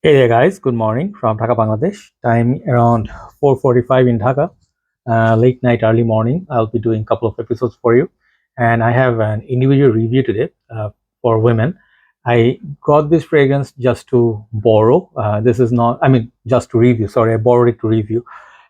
Hey there, guys. Good morning from Dhaka, Bangladesh. Time around 4:45 in Dhaka. Late night, early morning. I'll be doing a couple of episodes for you, and I have an individual review today for women. I got this fragrance just to borrow. This is not, I mean, just to review. Sorry, I borrowed it to review,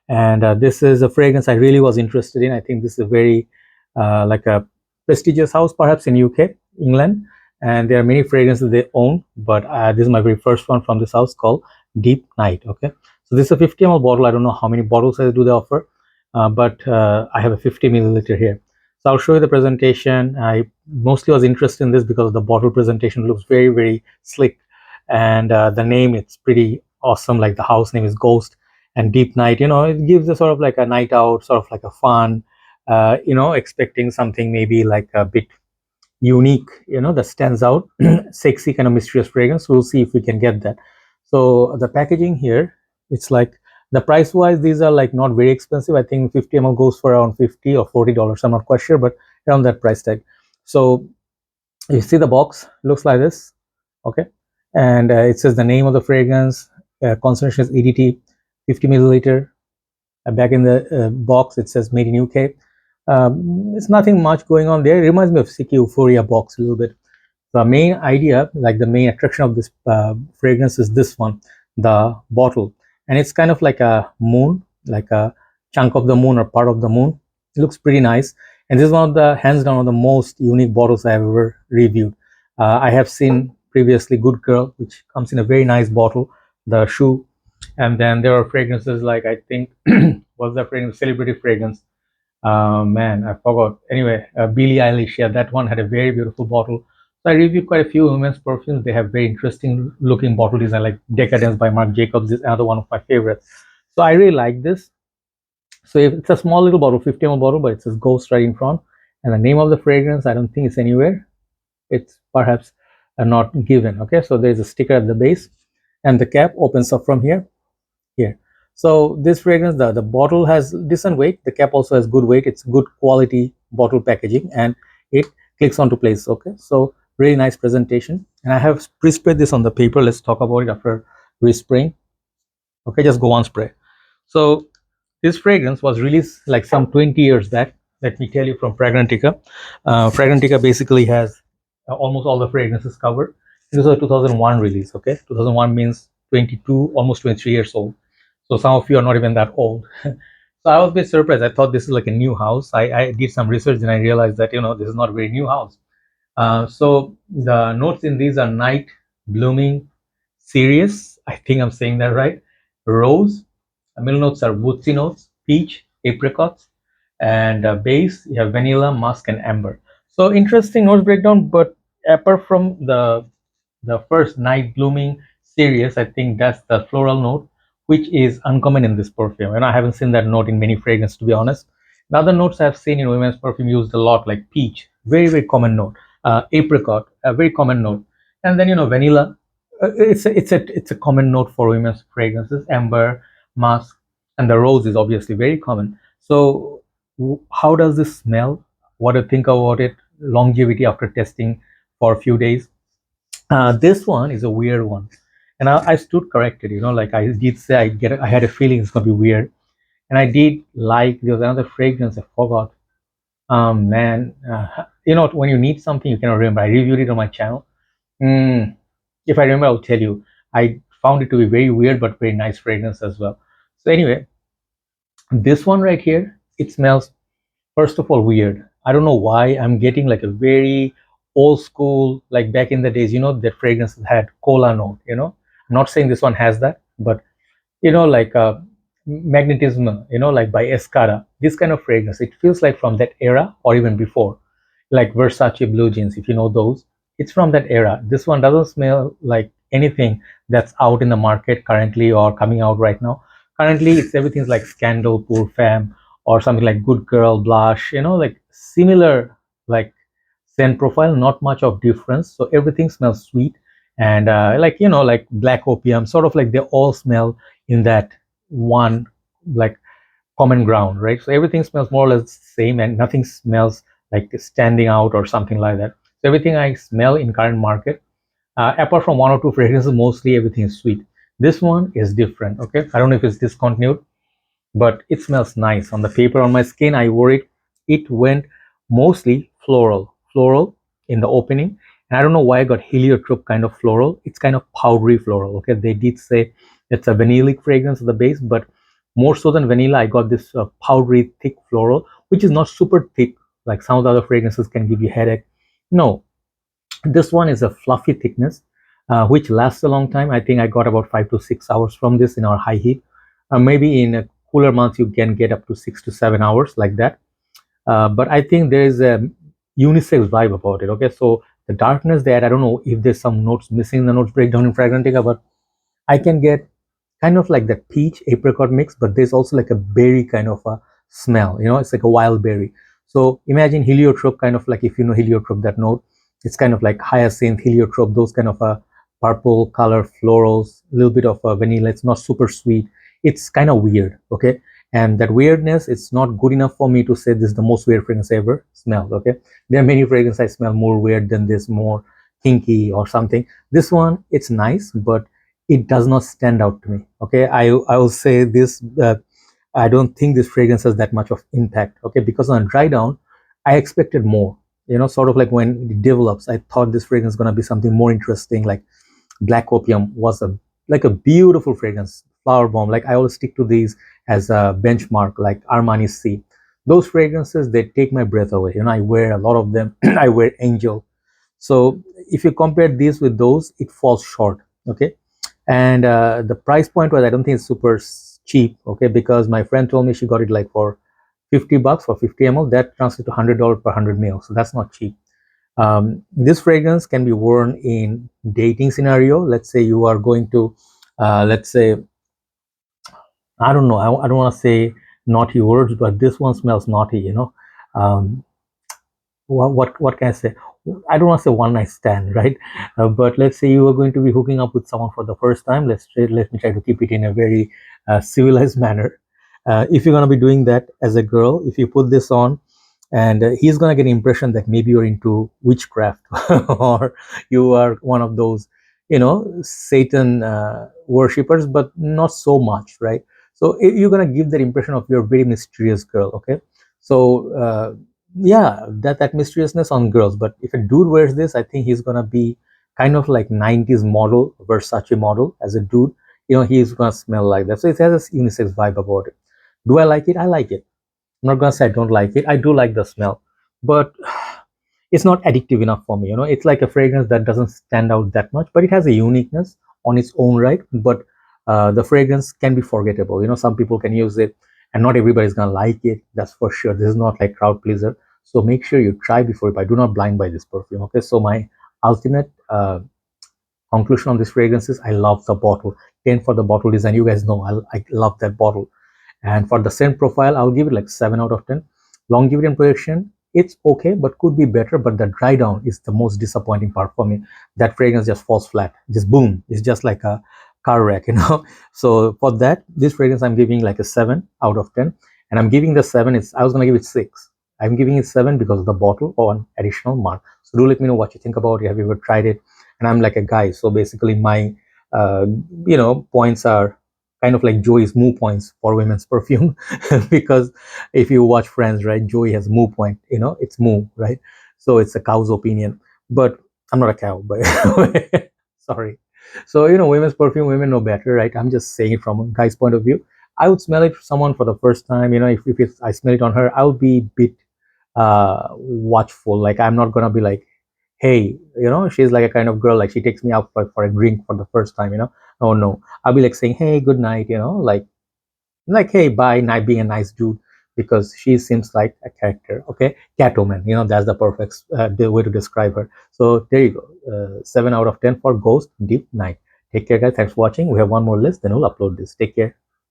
and this is a fragrance I really was interested in. I think this is a very like a prestigious house, perhaps in UK, England, and there are many fragrances they own. But this is my very first one from this house called Deep Night. Okay, so this is a 50 ml bottle. I don't know how many bottles do they offer, but I have a 50 milliliter here. So I'll show you the presentation. I mostly was interested in this because the bottle presentation looks very slick, and the name, it's pretty awesome. Like the house name is Ghost, and Deep Night, it gives a sort of like a night out, sort of like a fun, expecting something maybe like a bit unique, that stands out. Sexy kind of mysterious fragrance. We'll see if we can get that. So the packaging here, it's like, the price wise, these are like not very expensive. I think 50 ml goes for around 50 or $40. I'm not quite sure, but around that price tag. So you see the box looks like this. Okay, and it says the name of the fragrance, concentration is EDT, 50 milliliter. Back in the box it says made in UK. It's nothing much going on there. It reminds me of CK Euphoria box a little bit. The main idea, like the main attraction of this fragrance, is this one, the bottle, and it's kind of like a moon, like a chunk of the moon or part of the moon. It looks pretty nice, and this is one of the, hands down, one of the most unique bottles I have ever reviewed. I have seen previously Good Girl, which comes in a very nice bottle, the shoe, and then there are fragrances like, I think, what's the fragrance, celebrity fragrance, man, I forgot. Anyway, Billie Eilish, yeah, that one had a very beautiful bottle. So I reviewed quite a few women's perfumes. They have very interesting looking bottle design, like Decadence by Marc Jacobs is another one of my favorites. So I really like this. So if it's a small little bottle, 50 ml bottle, but it says Ghost right in front. And the name of the fragrance, I don't think it's anywhere. It's perhaps not given. Okay, so there's a sticker at the base, and the cap opens up from here. So this fragrance, the bottle has decent weight. The cap also has good weight. It's good quality bottle packaging, and it clicks onto place. Okay, so really nice presentation. And I have pre-sprayed this on the paper. Let's talk about it after respraying. Okay, just go on spray. So this fragrance was released like some 20 years back. Let me tell you, from Fragrantica. Fragrantica basically has almost all the fragrances covered. This was a 2001 release. Okay, 2001 means 22, almost 23 years old. So some of you are not even that old. So I was a bit surprised. I thought this is like a new house. I did some research and I realized that, this is not a very new house. So the notes in these are night, blooming, serious. I think I'm saying that right. Rose. Middle notes are woodsy notes, peach, apricots, and base, you have vanilla, musk, and amber. So interesting notes breakdown. But apart from the first night blooming serious, I think that's the floral note, which is uncommon in this perfume, and I haven't seen that note in many fragrances, to be honest. The other notes I've seen in women's perfume used a lot, like peach, very common note, apricot, a very common note, and then vanilla. It's a common note for women's fragrances. Amber, musk, and the rose is obviously very common. So how does this smell? What do you think about it? Longevity after testing for a few days. This one is a weird one, and I stood corrected. Like I did say, I had a feeling it's gonna be weird, and I did like. There was another fragrance I forgot. Man, when you need something you cannot remember. I reviewed it on my channel. Mm, if I remember, I'll tell you. I found it to be very weird but very nice fragrance as well. So anyway, this one right here, it smells, first of all, weird. I don't know why I'm getting like a very old school, like back in the days, the fragrance had cola note. I'm not saying this one has that, but like magnetism, like by Escara, this kind of fragrance, it feels like from that era or even before, like Versace blue jeans, if you know those. It's from that era. This one doesn't smell like anything that's out in the market currently or coming out right now. Currently, it's everything's like Scandal, Pour Femme, or something like Good Girl, Blush, like similar, like scent profile, not much of difference. So everything smells sweet, and like like black opium, sort of like they all smell in that one, like, common ground, right? So everything smells more or less the same, and nothing smells like standing out or something like that. So everything I smell in current market, apart from one or two fragrances, mostly everything is sweet. This one is different. Okay, I don't know if it's discontinued, but it smells nice on the paper. On my skin, I wore it. It went mostly floral in the opening, and I don't know why I got heliotrope kind of floral. It's kind of powdery floral. Okay, they did say it's a vanillic fragrance at the base, but more so than vanilla, I got this powdery thick floral, which is not super thick like some of the other fragrances can give you headache. No, this one is a fluffy thickness, which lasts a long time. I think I got about 5 to 6 hours from this in our high heat. Maybe in a cooler month, you can get up to 6 to 7 hours like that. But I think there is a unisex vibe about it. Okay, so the darkness there, I don't know if there's some notes missing in the notes breakdown in Fragrantica, but I can get kind of like that peach apricot mix, but there's also like a berry kind of a smell. It's like a wild berry. So imagine heliotrope, kind of like, if you know heliotrope, that note, it's kind of like hyacinth, heliotrope, those kind of a purple color florals, a little bit of a vanilla. It's not super sweet. It's kind of weird. Okay, and that weirdness, it's not good enough for me to say this is the most weird fragrance I ever smelled. Okay, there are many fragrances I smell more weird than this, more kinky or something. This one, it's nice, but it does not stand out to me. Okay, I will say this, I don't think this fragrance has that much of impact. Okay, because on dry down, I expected more. Sort of like when it develops, I thought this fragrance is going to be something more interesting. Like Black Opium was a like a beautiful fragrance, Flower Bomb. Like I always stick to these as a benchmark, like Armani C. Those fragrances, they take my breath away. I wear a lot of them. I wear Angel. So if you compare these with those, it falls short. Okay, and the price point was, I don't think it's super cheap. Okay, because my friend told me she got it like for $50 for 50 ml. That translates to $100 per 100 ml, so that's not cheap. This fragrance can be worn in dating scenario. Let's say you are going to, let's say, I don't know, I don't want to say naughty words, but this one smells naughty. um, what can I say? I don't want to say one night stand, right? But let's say you are going to be hooking up with someone for the first time. Let me try to keep it in a very civilized manner. If you're going to be doing that as a girl, if you put this on, and he's going to get an impression that maybe you're into witchcraft or you are one of those, Satan worshippers, but not so much, right? So you're going to give that impression of you're a very mysterious girl. Okay, so yeah, that mysteriousness on girls. But if a dude wears this, I think he's gonna be kind of like 90s model, Versace model as a dude. He's gonna smell like that. So it has a unisex vibe about it. Do I like it? I like it. I'm not gonna say I don't like it. I do like the smell, but it's not addictive enough for me. It's like a fragrance that doesn't stand out that much, but it has a uniqueness on its own right. But the fragrance can be forgettable. Some people can use it, and not everybody's gonna like it. That's for sure. This is not like crowd pleaser. So make sure you try before you buy. Do not blind buy this perfume. Okay. So my ultimate conclusion on this fragrance is I love the bottle. 10 for the bottle design. You guys know I love that bottle. And for the scent profile, I'll give it like 7 out of 10. Longevity and projection, it's okay, but could be better. But the dry down is the most disappointing part for me. That fragrance just falls flat, just boom. It's just like a car wreck. So for that, this fragrance I'm giving like a 7 out of 10. And I'm giving the 7, I was going to give it 6. I'm giving it 7 because of the bottle or an additional mark. So do let me know what you think about it. Have you ever tried it? And I'm like a guy, so basically my points are kind of like Joey's moo points for women's perfume. Because if you watch Friends, right, Joey has moo point. It's moo, right? So it's a cow's opinion. But I'm not a cow, but sorry. So women's perfume, women know better, right? I'm just saying it from a guy's point of view. I would smell it for someone for the first time. If I smell it on her, I would be a bit watchful. Like I'm not gonna be like, hey, she's like a kind of girl, like she takes me out for a drink for the first time. Oh no, I'll be like saying, hey, good night, like hey, bye, night, being a nice dude, because she seems like a character. Okay, Catwoman, that's the perfect the way to describe her. So there you go, 7 out of 10 for Ghost Deep Night. Take care, guys. Thanks for watching. We have one more list, then we'll upload this. Take care.